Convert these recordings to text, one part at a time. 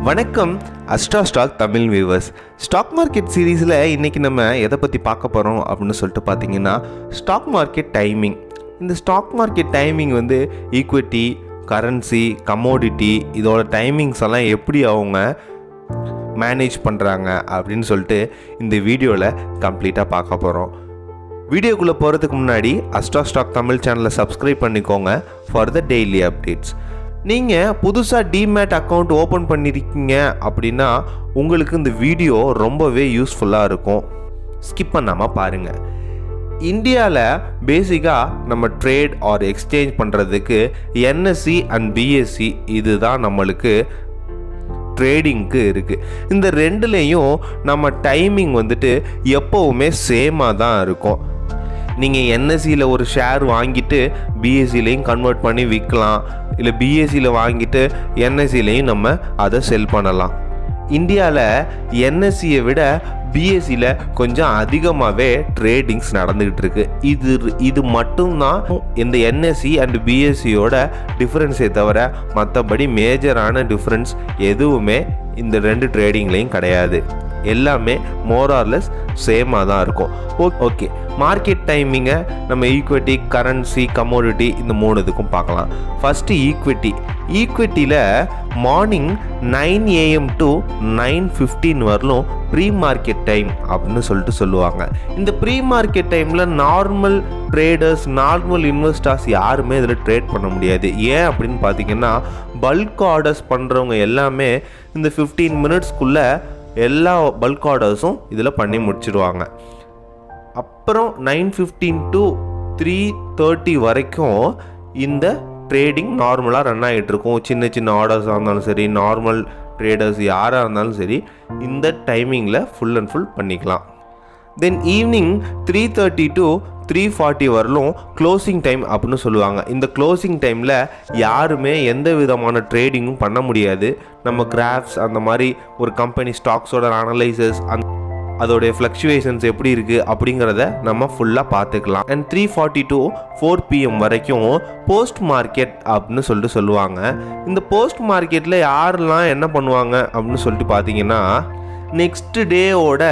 வணக்கம் Astra stock Tamil viewers. Stock market சீரீஸில் இன்றைக்கி நம்ம எதை பற்றி பார்க்க போகிறோம் அப்படின்னு சொல்லிட்டு பார்த்தீங்கன்னா ஸ்டாக் மார்க்கெட் டைமிங். இந்த ஸ்டாக் மார்க்கெட் டைமிங் வந்து ஈக்விட்டி, கரன்சி, கமோடிட்டி இதோட டைமிங்ஸ் எல்லாம் எப்படி அவங்க மேனேஜ் பண்ணுறாங்க அப்படின்னு சொல்லிட்டு இந்த வீடியோவில் கம்ப்ளீட்டாக பார்க்க போகிறோம். வீடியோக்குள்ளே போகிறதுக்கு முன்னாடி அஸ்ட்ரா ஸ்டாக் தமிழ் சேனலை சப்ஸ்கிரைப் பண்ணிக்கோங்க ஃபார் த டெய்லி அப்டேட்ஸ். நீங்கள் புதுசாக டிமேட் அக்கௌண்ட் ஓப்பன் பண்ணியிருக்கீங்க அப்படின்னா உங்களுக்கு இந்த வீடியோ ரொம்பவே யூஸ்ஃபுல்லாக இருக்கும். ஸ்கிப் பண்ணாமல் பாருங்கள். இந்தியாவில் பேசிக்காக நம்ம ட்ரேட் ஆர் எக்ஸ்சேஞ்ச் பண்ணுறதுக்கு என்எஸ்சி அண்ட் பிஎஸ்சி இதுதான் நம்மளுக்கு ட்ரேடிங்க்கு இருக்குது. இந்த ரெண்டுலேயும் நம்ம டைமிங் வந்துட்டு எப்போவுமே சேமாக தான் இருக்கும். நீங்கள் என்எஸ்சியில் ஒரு ஷேர் வாங்கிட்டு பிஎஸ்சிலையும் கன்வெர்ட் பண்ணி விற்கலாம், இல்லை பிஎஸ்சியில் வாங்கிட்டு என்எஸ்சிலையும் நம்ம அதை செல் பண்ணலாம். இந்தியாவில் என்எஸ்சியை விட பிஎஸ்சியில் கொஞ்சம் அதிகமாகவே ட்ரேடிங்ஸ் நடந்துக்கிட்டு இருக்கு. இது மட்டும்தான் இந்த என்எஸ்சி அண்ட் பிஎஸ்சியோட டிஃப்ரென்ஸே தவிர மற்றபடி மேஜரான டிஃப்ரென்ஸ் எதுவுமே இந்த ரெண்டு ட்ரேடிங்லேயும் கிடையாது. எல்லாமே மோரார்லெஸ் சேமாக தான் இருக்கும். ஓகே, மார்க்கெட் டைமிங்கை நம்ம ஈக்விட்டி, கரன்சி, கமோடிட்டி இந்த மூணு இதுக்கும் பார்க்கலாம். ஃபஸ்ட்டு ஈக்விட்டியில் மார்னிங் 9 AM to 9:15 வரலும் ப்ரீ மார்க்கெட் டைம் அப்படின்னு சொல்லிட்டு சொல்லுவாங்க. இந்த ப்ரீ மார்க்கெட் டைமில் நார்மல் ட்ரேடர்ஸ், நார்மல் இன்வெஸ்டர்ஸ் யாருமே இதில் ட்ரேட் பண்ண முடியாது. ஏன் அப்படின்னு பார்த்தீங்கன்னா பல்க் ஆர்டர்ஸ் பண்ணுறவங்க எல்லாமே இந்த 15 மினிட்ஸ்க்குள்ளே எல்லா பல்க் ஆர்டர்ஸும் இதில் பண்ணி முடிச்சிடுவாங்க. அப்புறம் 9:15 to 3:30 வரைக்கும் இந்த ட்ரேடிங் நார்மலாக ரன் ஆகிட்டு இருக்கும். சின்ன சின்ன ஆர்டர்ஸாக இருந்தாலும் சரி, நார்மல் ட்ரேடர்ஸ் யாராக இருந்தாலும் சரி இந்த டைமிங்கில் ஃபுல் அண்ட் ஃபுல் பண்ணிக்கலாம். தென் ஈவினிங் 3:30 to 3:40 வரலும் க்ளோசிங் டைம் அப்படின்னு சொல்லுவாங்க. இந்த க்ளோசிங் டைமில் யாருமே எந்த விதமான ட்ரேடிங்கும் பண்ண முடியாது. நம்ம கிராஃப்ஸ் அந்த மாதிரி ஒரு கம்பெனி ஸ்டாக்ஸோட அனலைசஸ், அதோடைய ஃப்ளக்சுவேஷன்ஸ் எப்படி இருக்குது அப்படிங்கிறத நம்ம ஃபுல்லாக பார்த்துக்கலாம். அண்ட் 3:40 to 4 PM வரைக்கும் போஸ்ட் மார்க்கெட் அப்படின்னு சொல்லிட்டு சொல்லுவாங்க. இந்த போஸ்ட் மார்க்கெட்டில் யாரெல்லாம் என்ன பண்ணுவாங்க அப்படின்னு சொல்லிட்டு பார்த்தீங்கன்னா நெக்ஸ்ட் டேவோட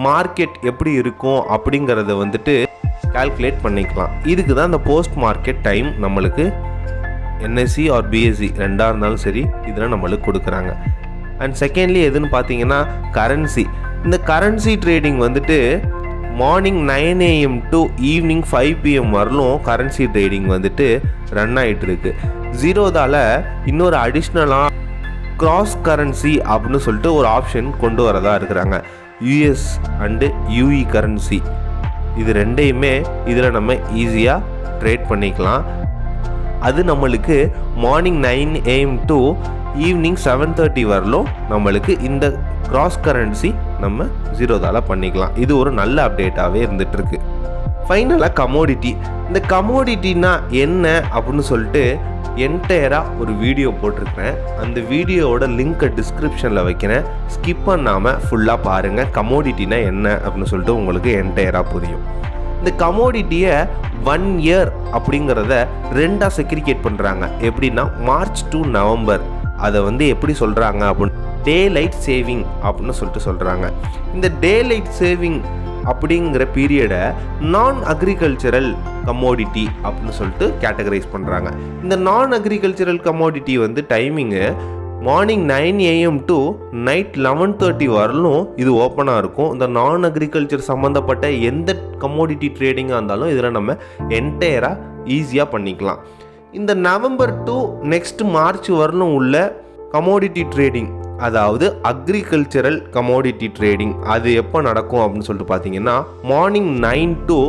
மார்க்கெட் எப்படி இருக்கும் அப்படிங்கிறத வந்துட்டு கால்குலேட் பண்ணிக்கலாம். இதுக்கு தான் இந்த போஸ்ட் மார்க்கெட் டைம் நம்மளுக்கு என்எஸ்சி ஆர் பிஎஸ்சி ரெண்டாக இருந்தாலும் சரி இதில் நம்மளுக்கு கொடுக்குறாங்க. அண்ட் செகண்ட்லி எதுன்னு பார்த்தீங்கன்னா கரன்சி. இந்த கரன்சி ட்ரேடிங் வந்துட்டு morning 9 AM to evening 5 PM வரலும் கரன்சி ட்ரேடிங் வந்துட்டு ரன் ஆகிட்டு இருக்கு. ஜீரோதால் இன்னொரு அடிஷ்னலாக கிராஸ் கரன்சி அப்படின்னு சொல்லிட்டு ஒரு ஆப்ஷன் கொண்டு வரதா இருக்கிறாங்க. யூஎஸ் அண்டு யூஇ கரன்சி இது ரெண்டையுமே இதில் நம்ம ஈஸியாக ட்ரேட் பண்ணிக்கலாம். அது நம்மளுக்கு மார்னிங் 9 AM to ஈவினிங் 7:30 வரலும் நம்மளுக்கு இந்த கிராஸ் கரன்சி நம்ம ஜீரோதால பண்ணிக்கலாம். இது ஒரு நல்ல அப்டேட்டாகவே இருந்துகிட்ருக்கு. ஃபைனலாக கமோடிட்டி. இந்த கமோடிட்டினா என்ன அப்படின்னு சொல்லிட்டு என்டையராக ஒரு வீடியோ போட்டிருக்கிறேன். அந்த வீடியோவோட லிங்க்கை டிஸ்கிரிப்ஷனில் வைக்கிறேன். ஸ்கிப் பண்ணாமல் ஃபுல்லாக பாருங்கள். கமோடிட்டினா என்ன அப்படின்னு சொல்லிட்டு உங்களுக்கு என்டையராக புரியும். இந்த கமோடிட்டியை 1 year அப்படிங்கிறத ரெண்டாக செக்ரிகேட் பண்ணுறாங்க. எப்படின்னா மார்ச் டு நவம்பர் அதை வந்து எப்படி சொல்கிறாங்க அப்படின்னு டே லைட் சேவிங் அப்படின்னு சொல்லிட்டு சொல்கிறாங்க. இந்த டே லைட் சேவிங் அப்படிங்கிற பீரியடை நான் அக்ரிகல்ச்சரல் கமோடிட்டி அப்படின்னு சொல்லிட்டு கேட்டகரைஸ் பண்ணுறாங்க. இந்த நான் அக்ரிகல்ச்சரல் கமோடிட்டி வந்து timing morning 9 AM to night 11:30 வரலும் இது ஓப்பனாக இருக்கும். இந்த நான் அக்ரிகல்ச்சர் சம்மந்தப்பட்ட எந்த கமோடிட்டி ட்ரேடிங்காக இருந்தாலும் இதில் நம்ம என்டையராக ஈஸியாக பண்ணிக்கலாம். இந்த நவம்பர் டு நெக்ஸ்ட் மார்ச் வரலும் உள்ள கமோடிட்டி ட்ரேடிங், அதாவது அக்ரிகல்ச்சரல் கமோடிட்டி ட்ரேடிங், அது எப்போ நடக்கும் அப்படின்னு சொல்லிட்டு பார்த்தீங்கன்னா மார்னிங் 9 to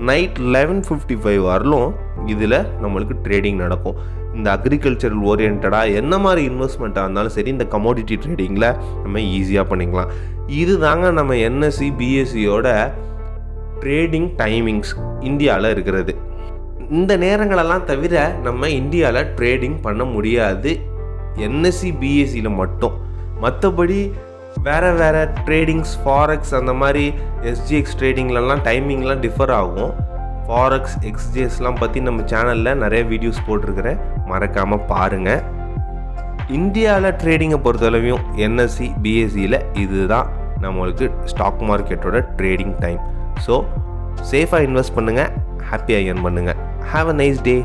நைட் 11:55 வரலும் இதில் நம்மளுக்கு ட்ரேடிங் நடக்கும். இந்த அக்ரிகல்ச்சரல் ஓரியன்டாக என்ன மாதிரி இன்வெஸ்ட்மெண்ட்டாக இருந்தாலும் சரி இந்த கமோடிட்டி ட்ரேடிங்கில் நம்ம ஈஸியாக பண்ணிக்கலாம். இது தாங்க நம்ம என்எஸ்சி பிஎஸ்சியோட ட்ரேடிங் டைமிங்ஸ் இந்தியாவில் இருக்கிறது. இந்த நேரங்களெல்லாம் தவிர நம்ம இந்தியாவில் ட்ரேடிங் பண்ண முடியாது என்எஸ்சி பிஎஸ்சியில் மட்டும். மற்றபடி வேறு ட்ரேடிங்ஸ், ஃபாரெக்ஸ் அந்த மாதிரி எஸ்ஜிஎக்ஸ் ட்ரேடிங்லலாம் டைமிங்லாம் டிஃபர் ஆகும். ஃபாரெக்ஸ், எக்ஸ்ஜிஎஸ்லாம் பற்றி நம்ம சேனலில் நிறைய வீடியோஸ் போட்டிருக்கிறேன், மறக்காமல் பாருங்கள். இந்தியாவில் ட்ரேடிங்கை பொறுத்தளவையும் என்எஸ்சி பிஎஸ்சியில் இதுதான் நம்மளுக்கு ஸ்டாக் மார்க்கெட்டோட ட்ரேடிங் டைம். ஸோ சேஃபாக இன்வெஸ்ட் பண்ணுங்கள், ஹாப்பியாக ஏர்ன் பண்ணுங்கள். Have a nice day.